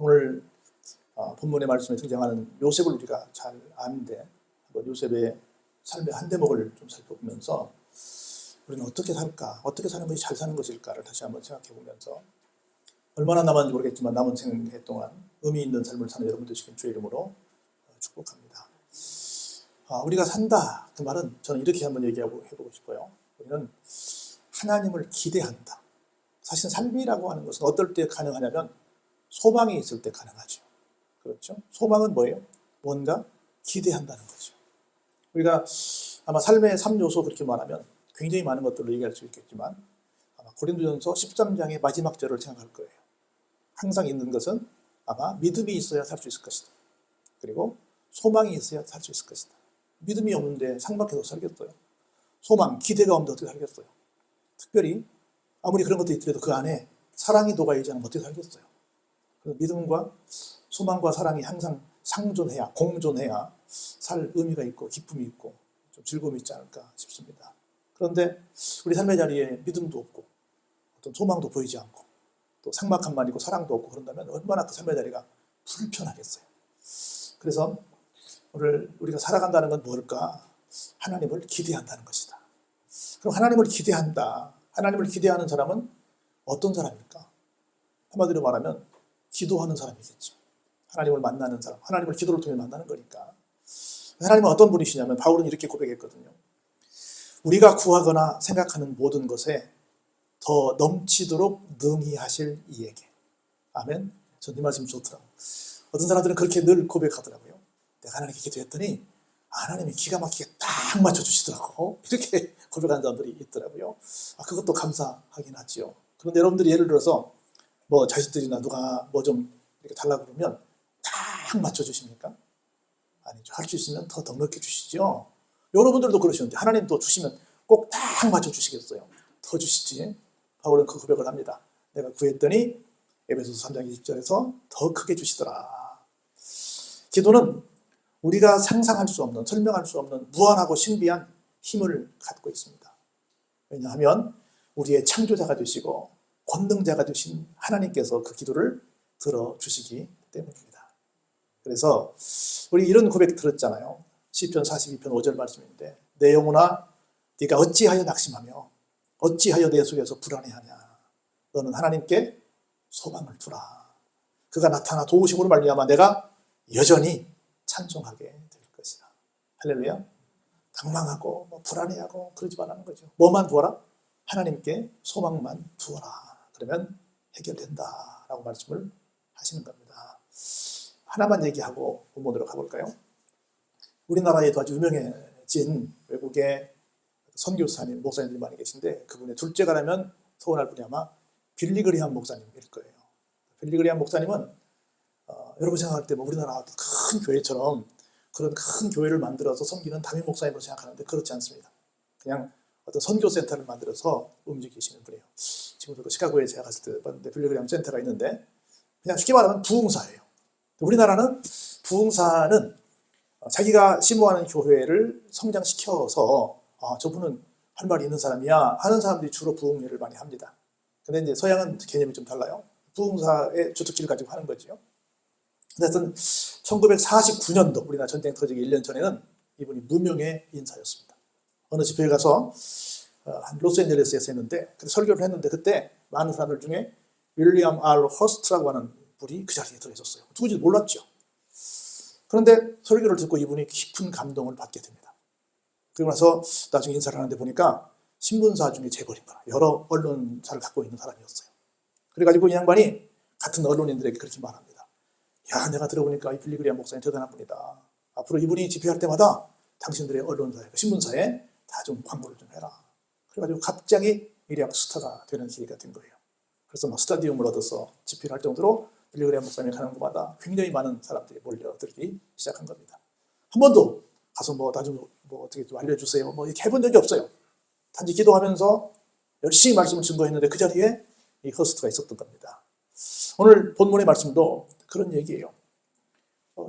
오늘 본문의 말씀에 등장하는 요셉을 우리가 잘 아는데 한번 요셉의 삶의 한 대목을 좀 살펴보면서 우리는 어떻게 살까? 어떻게 사는 것이 잘 사는 것일까를 다시 한번 생각해 보면서 얼마나 남았는지 모르겠지만 남은 생애 동안 의미 있는 삶을 사는 여러분 되시길 주의 이름으로 축복합니다. 우리가 산다 그 말은 저는 이렇게 한번 해보고 싶어요. 우리는 하나님을 기대한다. 사실 삶이라고 하는 것은 어떨 때 가능하냐면 소망이 있을 때 가능하죠. 그렇죠? 소망은 뭐예요? 뭔가 기대한다는 거죠. 우리가 아마 삶의 3요소 그렇게 말하면 굉장히 많은 것들을 얘기할 수 있겠지만 아마 고린도전서 13장의 마지막 절을 생각할 거예요. 항상 있는 것은 아마 믿음이 있어야 살 수 있을 것이다. 그리고 소망이 있어야 살 수 있을 것이다. 믿음이 없는데 상박해서 살겠어요? 소망, 기대가 없는데 어떻게 살겠어요? 특별히 아무리 그런 것도 있더라도 그 안에 사랑이 녹아있지 않으면 어떻게 살겠어요? 믿음과 소망과 사랑이 항상 상존해야, 공존해야 살 의미가 있고 기쁨이 있고 좀 즐거움이 있지 않을까 싶습니다. 그런데 우리 삶의 자리에 믿음도 없고 어떤 소망도 보이지 않고 또 삭막함만 있고 사랑도 없고 그런다면 얼마나 그 삶의 자리가 불편하겠어요. 그래서 오늘 우리가 살아간다는 건 뭘까? 하나님을 기대한다는 것이다. 그럼 하나님을 기대한다. 하나님을 기대하는 사람은 어떤 사람일까? 한마디로 말하면 기도하는 사람이겠죠. 하나님을 만나는 사람, 하나님을 기도를 통해 만나는 거니까. 하나님은 어떤 분이시냐면 바울은 이렇게 고백했거든요. 우리가 구하거나 생각하는 모든 것에 더 넘치도록 능히 하실 이에게. 아멘. 전 이 말씀 좋더라고요. 어떤 사람들은 그렇게 늘 고백하더라고요. 내가 하나님께 기도했더니 하나님이 기가 막히게 딱 맞춰주시더라고. 이렇게 고백하는 사람들이 있더라고요. 그것도 감사하긴 하지요. 그런데 여러분들이 예를 들어서 뭐 자식들이나 누가 뭐 좀 이렇게 달라고 그러면 딱 맞춰주십니까? 아니죠. 할 수 있으면 더 넉넉히 주시죠. 여러분들도 그러시는데 하나님도 주시면 꼭 딱 맞춰주시겠어요? 더 주시지. 바울은 그 고백을 합니다. 내가 구했더니 에베소서 3장 20절에서 더 크게 주시더라. 기도는 우리가 상상할 수 없는, 설명할 수 없는 무한하고 신비한 힘을 갖고 있습니다. 왜냐하면 우리의 창조자가 되시고 권능자가 되신 하나님께서 그 기도를 들어주시기 때문입니다. 그래서 우리 이런 고백 들었잖아요. 시편 42편 5절 말씀인데 내 영혼아 네가 어찌하여 낙심하며 어찌하여 내 속에서 불안해하냐. 너는 하나님께 소망을 두라. 그가 나타나 도우심으로 말미암아 내가 여전히 찬송하게 될 것이다. 할렐루야. 당망하고 불안해하고 그러지 말라는 거죠. 뭐만 두어라? 하나님께 소망만 두어라. 그러면 해결된다 라고 말씀을 하시는 겁니다. 하나만 얘기하고 본문으로 가볼까요? 우리나라에도 아주 유명해진 외국의 선교사님, 목사님들이 많이 계신데 그분의 둘째가라면 서운할 분이 아마 빌리 그레이엄 목사님일 거예요. 빌리 그레이엄 목사님은 여러분 생각할 때 뭐 우리나라 큰 교회처럼 그런 큰 교회를 만들어서 섬기는 담임 목사님으로 생각하는데 그렇지 않습니다. 그냥 어떤 선교센터를 만들어서 움직이시는 분이에요. 지금도 시카고에 제가 갔을 때 봤는데 빌리 그레이엄 센터가 있는데 그냥 쉽게 말하면 부흥사예요. 우리나라는 부흥사는 자기가 심호하는 교회를 성장시켜서 저분은 할 말이 있는 사람이야 하는 사람들이 주로 부흥회를 많이 합니다. 근데 이제 서양은 개념이 좀 달라요. 부흥사의 주특기를 가지고 하는 거죠. 하여튼 1949년도 우리나라 전쟁 터지기 1년 전에는 이분이 무명의 인사였습니다. 어느 집회에 가서 한 로스앤젤레스에서 했는데 설교를 했는데 그때 많은 사람들 중에 윌리엄 R. 허스트라고 하는 분이 그 자리에 들어있었어요. 누군지 몰랐죠. 그런데 설교를 듣고 이분이 깊은 감동을 받게 됩니다. 그리고 나서 나중에 인사를 하는데 보니까 신문사 중에 재벌인 거야. 여러 언론사를 갖고 있는 사람이었어요. 그래가지고 이 양반이 같은 언론인들에게 그렇게 말합니다. 야, 내가 들어보니까 이 빌리 그레이엄 목사님 대단한 분이다. 앞으로 이분이 집회할 때마다 당신들의 언론사에, 신문사에 다 좀 광고를 좀 해라. 그래가지고 갑자기 일약 스타가 되는 계기가 된 거예요. 그래서 막 스타디움을 얻어서 집회를 할 정도로 빌리 그레이엄 목사님이 가는 곳마다 굉장히 많은 사람들이 몰려들기 시작한 겁니다. 한 번도 가서 뭐 나중에 뭐 어떻게 좀 알려주세요. 뭐 이렇게 해본 적이 없어요. 단지 기도하면서 열심히 말씀을 증거했는데 그 자리에 이 허스트가 있었던 겁니다. 오늘 본문의 말씀도 그런 얘기예요.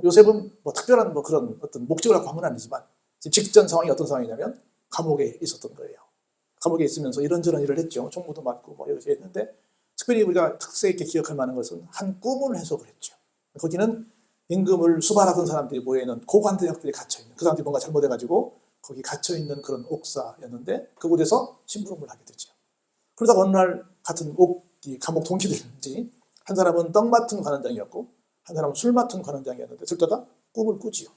요셉은 뭐 특별한 뭐 그런 어떤 목적을 갖고 한 건 아니지만 지금 직전 상황이 어떤 상황이냐면 감옥에 있었던 거예요. 감옥에 있으면서 이런저런 일을 했죠. 총무도 맡고 뭐 여기서 했는데 특별히 우리가 특색 있게 기억할 만한 것은 한 꿈을 해석을 했죠. 거기는 임금을 수발하던 사람들이 모여있는 고관대학들이 갇혀있는, 그 사람들이 뭔가 잘못해가지고 거기 갇혀있는 그런 옥사였는데 그곳에서 심부름을 하게 되죠. 그러다가 어느 날 같은 감옥 동기들인지 한 사람은 떡 맡은 관원장이었고 한 사람은 술 맡은 관원장이었는데 들떠다 꿈을 꾸지요.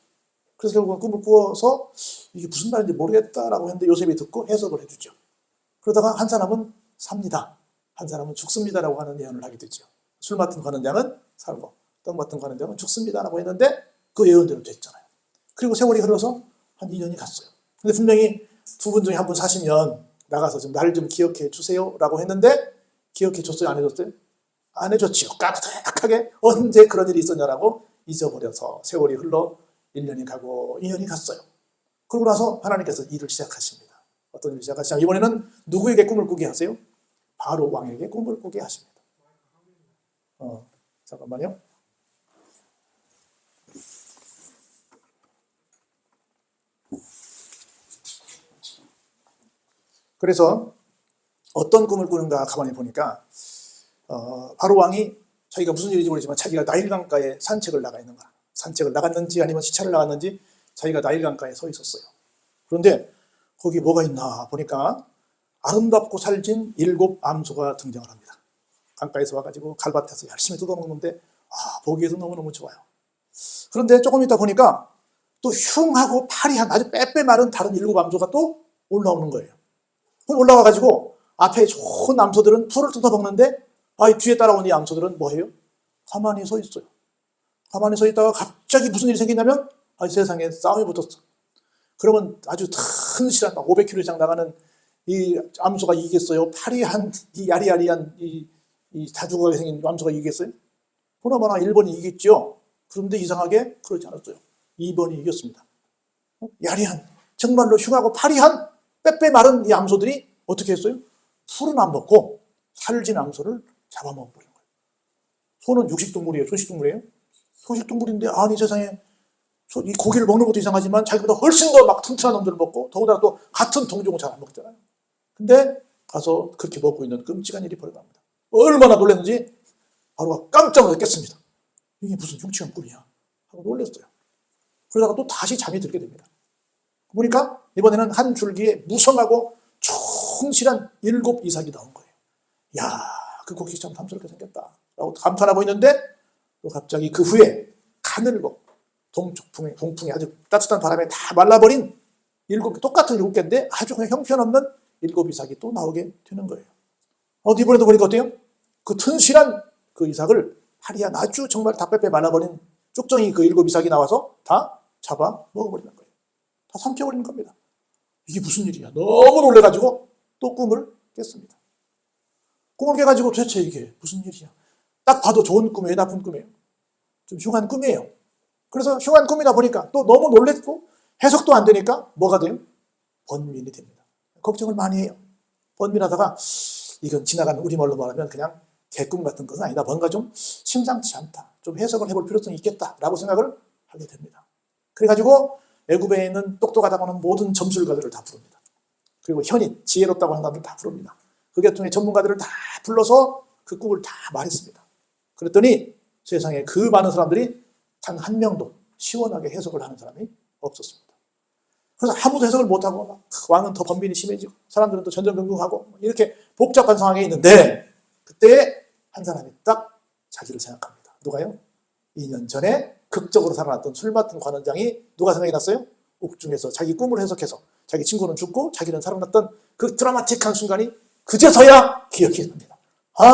그래서 결국은 꿈을 꾸어서 이게 무슨 말인지 모르겠다라고 했는데 요셉이 듣고 해석을 해주죠. 그러다가 한 사람은 삽니다, 한 사람은 죽습니다라고 하는 예언을 하게 되죠. 술 맡은 관원장은 살고 떡 맡은 관원장은 죽습니다라고 했는데 그 예언대로 됐잖아요. 그리고 세월이 흘러서 한 2년이 갔어요. 근데 분명히 두 분 중에 한 분 사시면 나가서 좀 나를 좀 기억해 주세요라고 했는데 기억해 줬어요? 안 해줬어요? 안 해줬지요. 까마득하게 언제 그런 일이 있었냐라고 잊어버려서 세월이 흘러 1년이 가고 2년이 갔어요. 그러고 나서 하나님께서 일을 시작하십니다. 어떤 일을 시작하시냐면 이번에는 누구에게 꿈을 꾸게 하세요? 바로 왕에게 꿈을 꾸게 하십니다. 잠깐만요. 그래서 어떤 꿈을 꾸는가 가만히 보니까 바로 왕이 자기가 무슨 일인지 모르지만 자기가 나일강가에 산책을 나가 있는 거야. 산책을 나갔는지 아니면 시차를 나갔는지 자기가 나일강가에 서 있었어요. 그런데 거기 뭐가 있나 보니까 아름답고 살진 7 암소가 등장을 합니다. 강가에서 와가지고 갈밭에서 열심히 뜯어먹는데 보기에도 너무너무 좋아요. 그런데 조금 있다 보니까 또 흉하고 파리한 아주 빼빼 마른 다른 7 암소가 또 올라오는 거예요. 올라와가지고 앞에 좋은 암소들은 풀을 뜯어먹는데 뒤에 따라온 이 암소들은 뭐해요? 가만히 서 있어요. 가만히 서 있다가 갑자기 무슨 일이 생기냐면 세상에 싸움이 붙었어. 그러면 아주 튼실한 500km 이상 나가는 이 암소가 이기겠어요? 파리한 이 야리야리한 이 다주가게 생긴 암소가 이기겠어요? 보나마나 1번이 이겼죠. 그런데 이상하게 그렇지 않았어요. 2번이 이겼습니다. 야리한 정말로 흉하고 파리한 빼빼 마른 이 암소들이 어떻게 했어요? 풀은 안 먹고 살진 암소를 잡아먹어버린 거예요. 소는 육식동물이에요? 소식동물이에요? 소식동물인데 아니 세상에 이 고기를 먹는 것도 이상하지만 자기보다 훨씬 더 막 튼튼한 놈들을 먹고 더군다나 또 같은 동종을 잘 안 먹잖아요. 근데 가서 그렇게 먹고 있는 끔찍한 일이 벌어집니다. 얼마나 놀랐는지 바로 깜짝 놀랐겠습니다. 이게 무슨 흉측한 꿈이야 하고 놀랐어요. 그러다가 또 다시 잠이 들게 됩니다. 보니까 이번에는 한 줄기에 무성하고 충실한 7 이삭이 나온 거예요. 야, 그 곡식이 참 탐스럽게 생겼다 라고 감탄하고 있는데 또 갑자기 그 후에 가늘고 동풍이 아주 따뜻한 바람에 다 말라버린 똑같은 7개인데 아주 그냥 형편없는 7 이삭이 또 나오게 되는 거예요. 이번에도 보니까 어때요? 그 튼실한 그 이삭을 파리한 아주 정말 다 빼빼 말라버린 쭉정이 그 7 이삭이 나와서 다 잡아 먹어버리는 거예요. 다 삼켜버리는 겁니다. 이게 무슨 일이야? 너무 놀래가지고 또 꿈을 깼습니다. 꿈을 깨가지고 도대체 이게 무슨 일이야? 딱 봐도 좋은 꿈이에요? 나쁜 꿈이에요? 좀 흉한 꿈이에요. 그래서 흉한 꿈이다 보니까 또 너무 놀랬고 해석도 안 되니까 뭐가 돼요? 번민이 됩니다. 걱정을 많이 해요. 번민하다가 이건 지나가는 우리말로 말하면 그냥 개꿈 같은 것은 아니다. 뭔가 좀 심상치 않다. 좀 해석을 해볼 필요성이 있겠다라고 생각을 하게 됩니다. 그래가지고 애굽에 있는 똑똑하다고 하는 모든 점술가들을 다 부릅니다. 그리고 현인, 지혜롭다고 하는 사람들 다 부릅니다. 그 계통의 전문가들을 다 불러서 그 꿈을 다 말했습니다. 그랬더니 세상에 그 많은 사람들이 단 한 명도 시원하게 해석을 하는 사람이 없었습니다. 그래서 아무도 해석을 못하고 왕은 더 번민이 심해지고 사람들은 또 전전긍긍하고 이렇게 복잡한 상황에 있는데 그때 한 사람이 딱 자기를 생각합니다. 누가요? 2년 전에 극적으로 살아났던 술 맡은 관원장이 누가 생각이 났어요? 옥중에서 자기 꿈을 해석해서 자기 친구는 죽고 자기는 살아났던 그 드라마틱한 순간이 그제서야 기억이 납니다.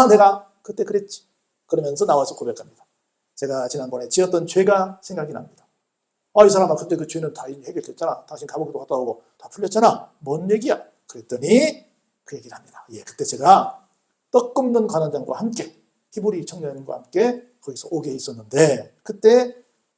내가 그때 그랬지. 그러면서 나와서 고백합니다. 제가 지난번에 지었던 죄가 생각이 납니다. 이 사람아 그때 그 죄는 다 해결됐잖아. 당신 감옥도 갔다 오고 다 풀렸잖아. 뭔 얘기야? 그랬더니 그 얘기를 합니다. 그때 제가 떡 굽는 관원장과 함께 히브리 청년과 함께 거기서 오게 있었는데 그때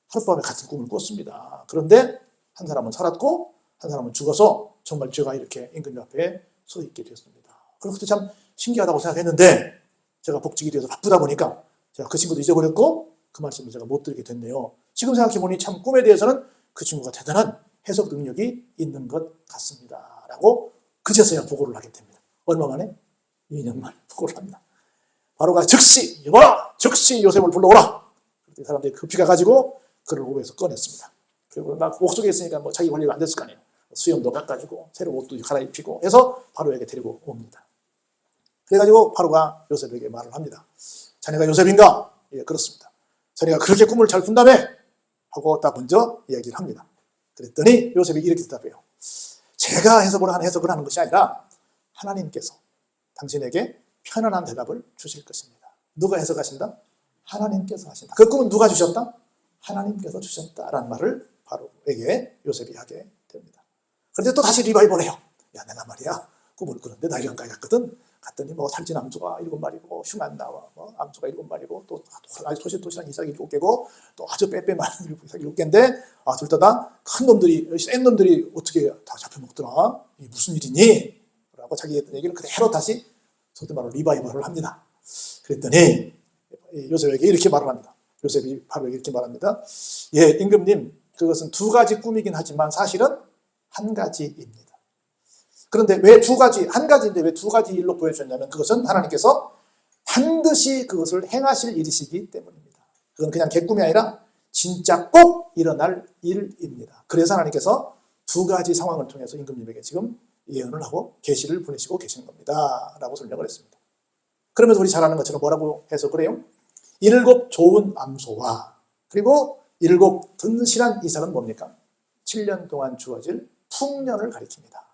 하룻밤에 같은 꿈을 꿨습니다. 그런데 한 사람은 살았고 한 사람은 죽어서 정말 제가 이렇게 임금 앞에 서 있게 됐습니다. 그리고 그때 참 신기하다고 생각했는데 제가 복직이 돼서 바쁘다 보니까 제가 그 친구도 잊어버렸고 그 말씀을 제가 못 드리게 됐네요. 지금 생각해보니 참 꿈에 대해서는 그 친구가 대단한 해석 능력이 있는 것 같습니다. 라고 그제서야 보고를 하게 됩니다. 얼마 만에? 2년 만에 보고를 합니다. 바로가 즉시 요셉을 불러오라. 사람들이 급히 가가지고 그를 오베에서 꺼냈습니다. 그리고 막 옥속에 있으니까 뭐 자기 관리가 안 됐을 거 아니에요. 수염도 깎아주고 새로 옷도 갈아입히고 해서 바로에게 데리고 옵니다. 그래가지고 바로가 요셉에게 말을 합니다. 자네가 요셉인가? 예, 그렇습니다. 자네가 그렇게 꿈을 잘 꾼다며? 하고 딱 먼저 이야기를 합니다. 그랬더니 요셉이 이렇게 대답해요. 제가 해석을 하는 것이 아니라 하나님께서 당신에게 편안한 대답을 주실 것입니다. 누가 해석하신다? 하나님께서 하신다. 그 꿈은 누가 주셨다? 하나님께서 주셨다라는 말을 바로에게 요셉이 하게 됩니다. 그런데 또 다시 리바이벌 해요. 야, 내가 말이야 꿈을 꾸는데 나일강가에 갔거든. 갔더니 뭐 살찐 암소가 7마리고 흉안 나와 암소가 7마리고 또 아주 토실토실한 이삭이 7개고 또 아주 빼빼만 이삭이 7개인데 둘 다 큰 놈들이 센 놈들이 어떻게 다 잡혀먹더라. 이게 무슨 일이니? 라고 자기 했던 얘기를 그대로 다시 속된 말로 리바이벌을 합니다. 그랬더니 요셉에게 이렇게 말을 합니다. 요셉이 바로 이렇게 말합니다. 예, 임금님, 그것은 2가지 꿈이긴 하지만 사실은 1가지입니다. 그런데 왜 2가지, 1가지인데 왜 2가지 일로 보여주셨냐면 그것은 하나님께서 반드시 그것을 행하실 일이시기 때문입니다. 그건 그냥 개꿈이 아니라 진짜 꼭 일어날 일입니다. 그래서 하나님께서 2가지 상황을 통해서 임금님에게 지금 예언을 하고 계시를 보내시고 계시는 겁니다. 라고 설명을 했습니다. 그러면서 우리 잘 아는 것처럼 뭐라고 해석을 해요? 7 좋은 암소와 그리고 7 든실한 이삭은 뭡니까? 7년 동안 주어질 풍년을 가리킵니다.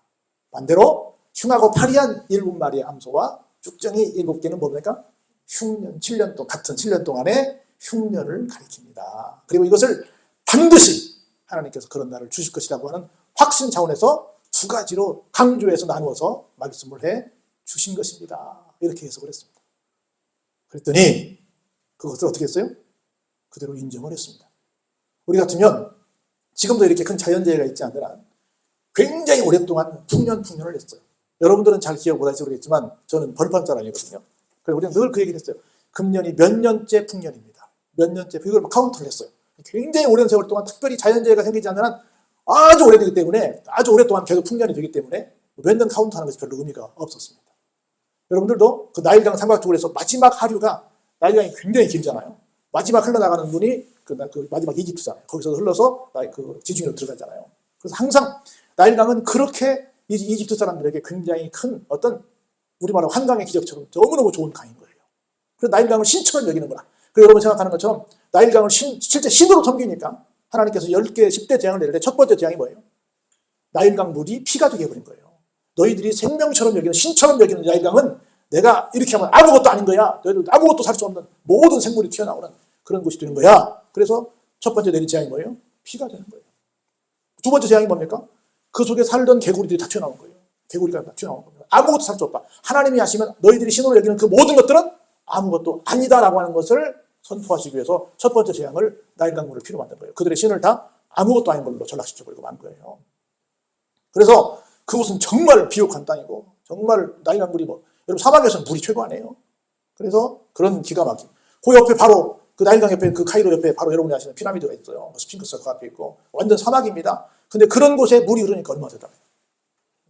반대로 흉하고 파리한 7마리의 암소와 쭉정이 7개는 뭡니까? 흉년, 7년 동안, 같은 7년 동안의 흉년을 가리킵니다. 그리고 이것을 반드시 하나님께서 그런 날을 주실 것이라고 하는 확신 차원에서 2가지로 강조해서 나누어서 말씀을 해 주신 것입니다. 이렇게 해석을 했습니다. 그랬더니 그것을 어떻게 했어요? 그대로 인정을 했습니다. 우리 같으면 지금도 이렇게 큰 자연재해가 있지 않는 한 굉장히 오랫동안 풍년을 했어요. 여러분들은 잘 기억 못하실지 모르겠지만 저는 벌판 사람이거든요. 그래서 우리는 늘 그 얘기를 했어요. 금년이 몇 년째 풍년입니다. 몇 년째, 이걸 카운트를 했어요. 굉장히 오랜 세월 동안 특별히 자연재해가 생기지 않는 한 아주 오래되기 때문에, 아주 오랫동안 계속 풍년이 되기 때문에 몇 년 카운트하는 것이 별로 의미가 없었습니다. 여러분들도 그 나일강 삼각쪽으로 해서 마지막 하류가, 나일강이 굉장히 길잖아요. 마지막 흘러나가는 분이 그 마지막 이집트잖아요. 거기서 흘러서 그 지중해로 들어가잖아요. 그래서 항상 나일강은 그렇게 이집트 사람들에게 굉장히 큰 어떤 우리말로 한강의 기적처럼 너무너무 좋은 강인 거예요. 그래서 나일강을 신처럼 여기는 거라. 그리고 여러분 생각하는 것처럼 나일강을 실제 신으로 섬기니까 하나님께서 10개, 10대 재앙을 내릴 때 첫 번째 재앙이 뭐예요? 나일강 물이 피가 되게 해버린 거예요. 너희들이 생명처럼 여기는, 신처럼 여기는 나일강은 내가 이렇게 하면 아무것도 아닌 거야. 너희들 아무것도 살 수 없는 모든 생물이 튀어나오는 그런 곳이 되는 거야. 그래서 첫 번째 내린 재앙이 뭐예요? 피가 되는 거예요. 2번째 재앙이 뭡니까? 그 속에 살던 개구리들이 다 튀어나온 거예요. 개구리가 다 튀어나온 겁니다. 아무것도 살 수 없다. 하나님이 하시면 너희들이 신으로 여기는 그 모든 것들은 아무것도 아니다라고 하는 것을 선포하시기 위해서 첫 번째 재앙을 나일강물을 피로 만든 거예요. 그들의 신을 다 아무것도 아닌 걸로 전락시켜버리고 만 거예요. 그래서 그곳은 정말 비옥한 땅이고 정말 나일강물이 여러분 사막에서는 물이 최고 아니에요. 그래서 그런 기가 막힌. 그 옆에 바로 그 나일강 옆에 그 카이로 옆에 바로 여러분이 아시는 피라미드가 있어요. 스핑크스가 그 앞에 있고 완전 사막입니다. 근데 그런 곳에 물이 흐르니까 얼마나 대단해요.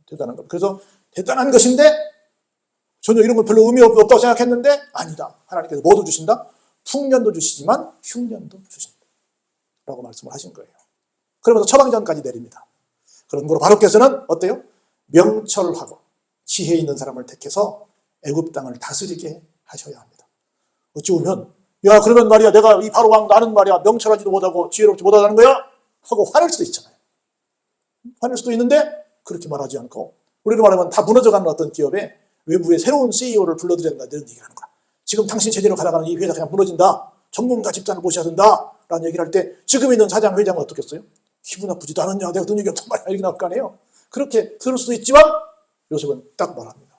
대단한 겁니다. 그래서 대단한 것인데 전혀 이런 건 별로 의미 없다고 생각했는데 아니다. 하나님께서 뭐도 주신다? 풍년도 주시지만 흉년도 주신다. 라고 말씀을 하신 거예요. 그러면서 처방전까지 내립니다. 그런 거로 바로께서는 어때요? 명철하고 지혜 있는 사람을 택해서 애굽 땅을 다스리게 하셔야 합니다. 어찌 보면 야 그러면 말이야 내가 이 바로 왕 나는 말이야 명철하지도 못하고 지혜롭지 못하다는 거야? 하고 화낼 수도 있잖아요. 화낼 수도 있는데 그렇게 말하지 않고 우리로 말하면 다 무너져가는 어떤 기업에 외부의 새로운 CEO를 불러들였다 이런 얘기를 하는 거야. 지금 당신 체제로 가다가는 이 회사 그냥 무너진다. 전문가 집단을 모셔야 된다. 라는 얘기를 할 때 지금 있는 사장, 회장은 어떻겠어요? 기분 나쁘지도 않았냐. 내가 든 얘기 없단 말이야. 이렇게 나올 거 아니에요. 그렇게 들을 수도 있지만 요셉은 딱 말합니다.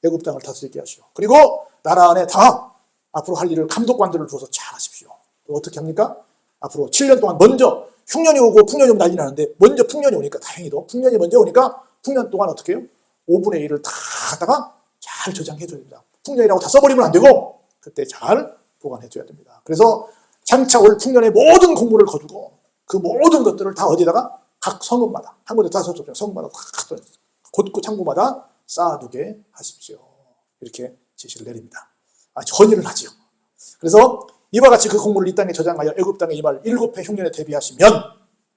애굽 땅을 다스리게 하시오. 그리고 나라 안에 다 앞으로 할 일을 감독관들을 두어서 잘 하십시오. 또 어떻게 합니까? 앞으로 7년 동안 먼저 흉년이 오고 풍년이 오면 난리 나는데 먼저 풍년이 오니까 다행히도 풍년이 먼저 오니까 풍년 동안 어떻게 해요? 5분의 1을 다 갖다가 잘 저장해 줘야 됩니다. 풍년이라고 다 써버리면 안 되고 그때 잘 보관해 줘야 됩니다. 그래서 장차 올 풍년의 모든 공부를 거두고 그 모든 것들을 다 어디다가 각 성읍마다 한 군데 다 썼죠. 성읍마다 곳곳 창고마다 쌓아두게 하십시오. 이렇게 지시를 내립니다. 전의를 하지요. 그래서 이와 같이 그 공물을 이 땅에 저장하여 애굽 땅에 임할 7해 흉년에 대비하시면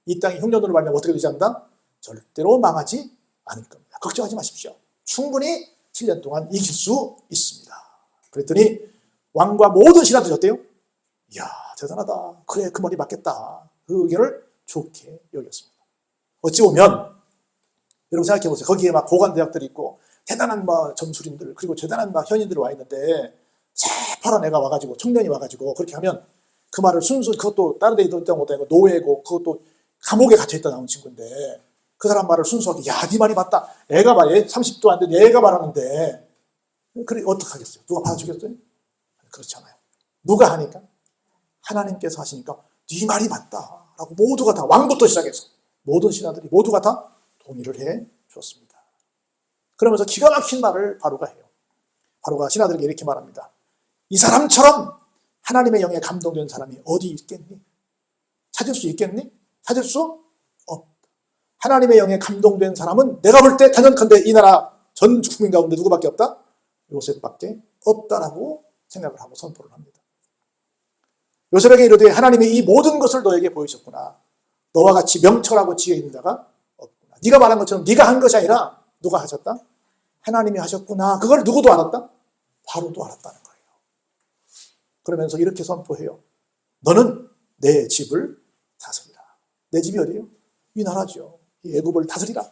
이 땅이 흉년으로 말미암아 어떻게 되지 않는다? 절대로 망하지 않을 겁니다. 걱정하지 마십시오. 충분히 7년 동안 이길 수 있습니다. 그랬더니 왕과 모든 신하들이 어때요? 이야, 대단하다. 그래, 그 말이 맞겠다. 그 의견을 좋게 여겼습니다. 어찌 보면 여러분 생각해 보세요. 거기에 막 고관 대학들이 있고 대단한 막 점술인들 그리고 대단한 막 현인들이 와 있는데 새파란 애가 와가지고 청년이 와가지고 그렇게 하면 그 말을 순수 그것도 다른 데 있던 것도 아니고 노예고 그것도 감옥에 갇혀있다 나온 친구인데 그 사람 말을 순수하게 야, 네 말이 맞다. 애가 말 30도 안 된 애가 말하는데 그래 어떡하겠어요? 누가 받아주겠어요? 그렇지 않아요. 누가 하니까? 하나님께서 하시니까 네 말이 맞다 라고 모두가 다 왕부터 시작해서 모든 신하들이 모두가 다 동의를 해 주었습니다. 그러면서 기가 막힌 말을 바로가 해요. 바로가 신하들에게 이렇게 말합니다. 이 사람처럼 하나님의 영에 감동된 사람이 어디 있겠니? 찾을 수 있겠니? 찾을 수 없다. 하나님의 영에 감동된 사람은 내가 볼 때 단연컨대 이 나라 전 국민 가운데 누구밖에 없다? 요셉밖에 없다라고 생각을 하고 선포를 합니다. 요셉에게 이르되 하나님이 이 모든 것을 너에게 보이셨구나. 너와 같이 명철하고 지혜 있는 자가 없구나. 네가 말한 것처럼 네가 한 것이 아니라 누가 하셨다? 하나님이 하셨구나. 그걸 누구도 알았다? 바로도 알았다는 거예요. 그러면서 이렇게 선포해요. 너는 내 집을 다스리라. 내 집이 어디예요? 이 나라죠. 이 애굽을 다스리라.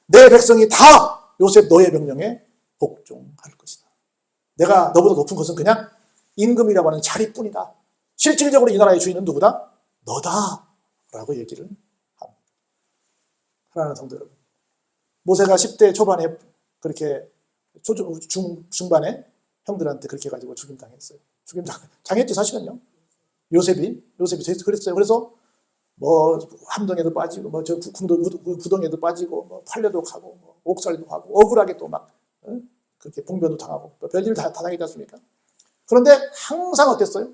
내 백성이 다 요셉 너의 명령에 복종할 것이다. 내가 너보다 높은 것은 그냥 임금이라고 하는 자리뿐이다. 실질적으로 이 나라의 주인은 누구다? 너다. 라고 얘기를 합니다. 사랑하는 성도 여러분. 모세가 10대 초반에 그렇게 중반에 형들한테 그렇게 해가지고 죽임당했어요. 당했지 사실은요. 요셉이 그랬어요. 그래서 뭐 함정에도 빠지고 뭐 저 구덩이에도 빠지고 뭐 팔려도 가고 뭐 옥살이도 하고 억울하게 또 막 그렇게 봉변도 당하고 별일 다 당하지 않습니까? 그런데 항상 어땠어요?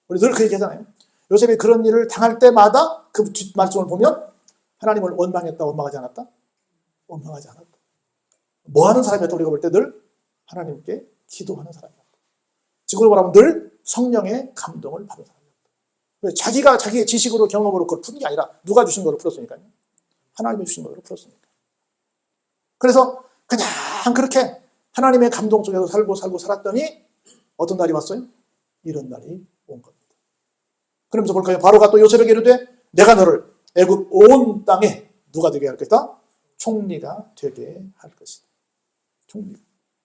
우리 늘 그 얘기 하잖아요. 요셉이 그런 일을 당할 때마다 그 뒷말씀을 보면 하나님을 원망했다, 원망하지 않았다? 원망하지 않았다. 뭐 하는 사람이었다? 우리가 볼 때 늘 하나님께 기도하는 사람이었다. 지금으로 말하면 늘 성령의 감동을 받은 사람이었다. 자기가 자기의 지식으로 경험으로 그걸 푸는 게 아니라 누가 주신 거로 풀었으니까요. 하나님이 주신 거로 풀었으니까. 그래서 그냥 그렇게 하나님의 감동 속에서 살고 살았더니 어떤 날이 왔어요? 이런 날이 온 겁니다. 그러면서 볼까요? 바로가 또 요셉에게 이르되 내가 너를 애굽 온 땅에 누가 되게 할 것이다? 총리가 되게 할 것이다. 총리.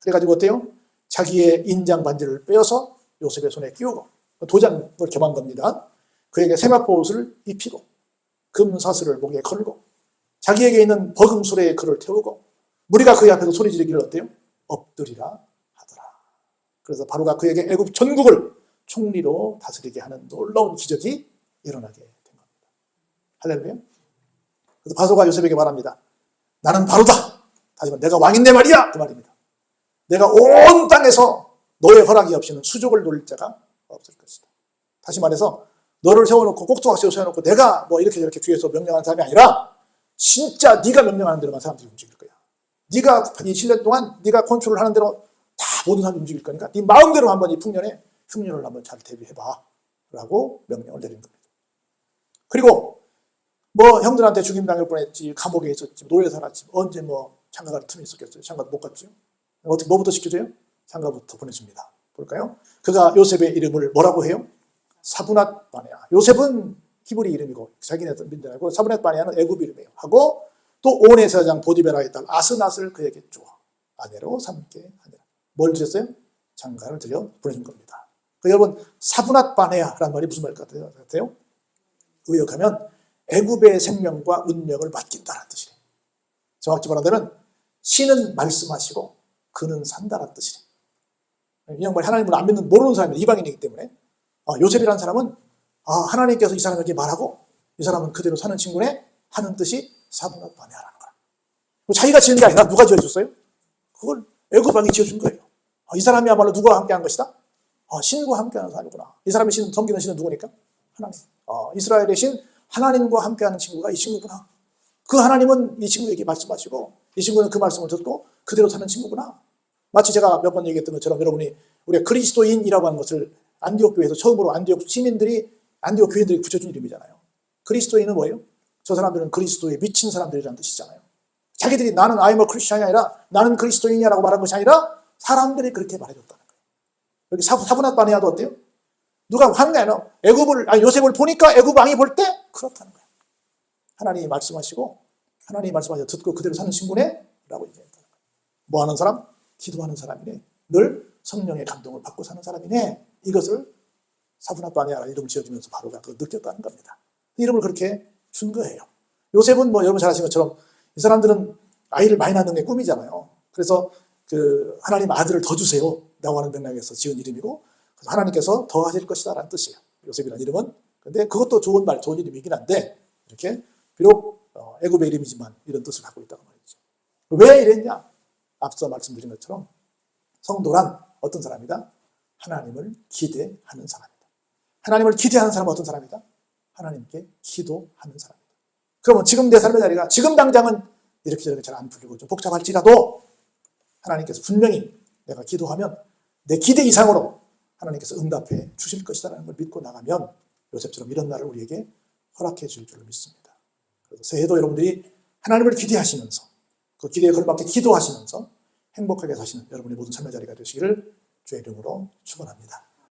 그래가지고 어때요? 자기의 인장 반지를 빼어서 요셉의 손에 끼우고 도장을 겸한 겁니다. 그에게 세마포 옷을 입히고 금사슬을 목에 걸고 자기에게 있는 버금수레에 그를 태우고 무리가 그의 앞에서 소리 지르기를 어때요? 엎드리라 하더라. 그래서 바로가 그에게 애굽 전국을 총리로 다스리게 하는 놀라운 기적이 일어나게 된 겁니다. 할렐루야. 그래서 바로가 요셉에게 말합니다. 나는 바로다. 하지만 내가 왕인데 말이야. 그 말입니다. 내가 온 땅에서 너의 허락이 없이는 수족을 놀릴 자가 없을 것이다. 다시 말해서 너를 세워놓고 꼭두각시로 세워놓고 내가 뭐 이렇게 저렇게 뒤에서 명령하는 사람이 아니라 진짜 네가 명령하는 대로만 사람들이 움직일 거야. 네가 이 7년 동안 네가 컨트롤 하는 대로 다 모든 사람이 움직일 거니까 네 마음대로 한번 이 풍년에 흉년을 한번 잘 대비해봐 라고 명령을 내린 겁니다. 그리고 뭐 형들한테 죽임당할 뻔했지, 감옥에 있었지, 노예 살았지, 언제 뭐 장가갈 틈이 있었겠어요. 장가도 못 갔죠. 어떻게 뭐부터 시켜줘요? 장가부터 보내줍니다. 볼까요? 그가 요셉의 이름을 뭐라고 해요? 사브낫 바네아. 요셉은 히브리 이름이고 자기네들 민들하고 사브낫 바네아는 애굽 이름이에요. 하고 또 온의 세장 보디베라의 딸 아스낫을 그에게 주어 아내로 삼게 하니라. 뭘 드렸어요? 장가를 드려 보내준 겁니다. 여러분 사브낫 바네아라는 말이 무슨 말 같아요? 의역하면 애굽의 생명과 운명을 맡긴다는 뜻이래요. 정확히 말하자면 신은 말씀하시고 그는 산다는 뜻이래요. 이 양반이 하나님을 안 믿는 모르는 사람이 이방인이기 때문에 요셉이라는 사람은 하나님께서 이 사람에게 말하고 이 사람은 그대로 사는 친구네 하는 뜻이 사브낫 바네아라는 거야. 자기가 지은 게 아니라 누가 지어줬어요? 그걸 애굽 왕이 지어준 거예요. 이 사람이야말로 누구와 함께한 것이다? 신과 함께하는 사람이구나. 이 사람이 섬기는 신은 누구니까? 하나님. 이스라엘의 신 하나님과 함께하는 친구가 이 친구구나. 그 하나님은 이 친구에게 말씀하시고 이 친구는 그 말씀을 듣고 그대로 사는 친구구나. 마치 제가 몇 번 얘기했던 것처럼 여러분이 우리가 그리스도인이라고 하는 것을 안디옥 교회에서 처음으로 안디옥 교회들이 붙여준 이름이잖아요. 그리스도인은 뭐예요? 저 사람들은 그리스도에 미친 사람들이라는 뜻이잖아요. 자기들이 나는 I'm a Christian이 아니라 나는 그리스도인이라고 말한 것이 아니라 사람들이 그렇게 말해줬다는 거예요. 여기 사브낫 바네아도 어때요? 누가 하는 게 아니라 요셉을 보니까 애굽 왕이 볼 때 그렇다는 거예요. 하나님이 말씀하시고 하나님이 말씀하셔서 듣고 그대로 사는 친구네? 라고 얘기했다는 거예요. 뭐 하는 사람? 기도하는 사람이네. 늘 성령의 감동을 받고 사는 사람이네. 이것을 사브낫 바네아라는 이름을 지어주면서 바로가 느꼈다는 겁니다. 이름을 그렇게 준 거예요. 요셉은 뭐 여러분 잘 아시는 것처럼 이 사람들은 아이를 많이 낳는 게 꿈이잖아요. 그래서 그 하나님 아들을 더 주세요 라고 하는 맥락에서 지은 이름이고 하나님께서 더 하실 것이다 라는 뜻이에요. 요셉이라는 이름은. 근데 그것도 좋은 이름이긴 한데 이렇게 비록 애굽의 이름이지만 이런 뜻을 갖고 있다고 말이죠. 왜 이랬냐? 앞서 말씀드린 것처럼 성도란 어떤 사람이다? 하나님을 기대하는 사람이다. 하나님을 기대하는 사람은 어떤 사람이다? 하나님께 기도하는 사람이다. 그러면 지금 내 삶의 자리가 지금 당장은 이렇게 저렇게 잘 안 풀리고 좀 복잡할지라도 하나님께서 분명히 내가 기도하면 내 기대 이상으로 하나님께서 응답해 주실 것이라는 걸 믿고 나가면 요셉처럼 이런 날을 우리에게 허락해 줄 줄을 믿습니다. 그래서 새해도 여러분들이 하나님을 기대하시면서 그 기대에 걸맞게 기도하시면서 행복하게 사시는 여러분의 모든 삶의 자리가 되시기를 주의 이름으로 축원합니다.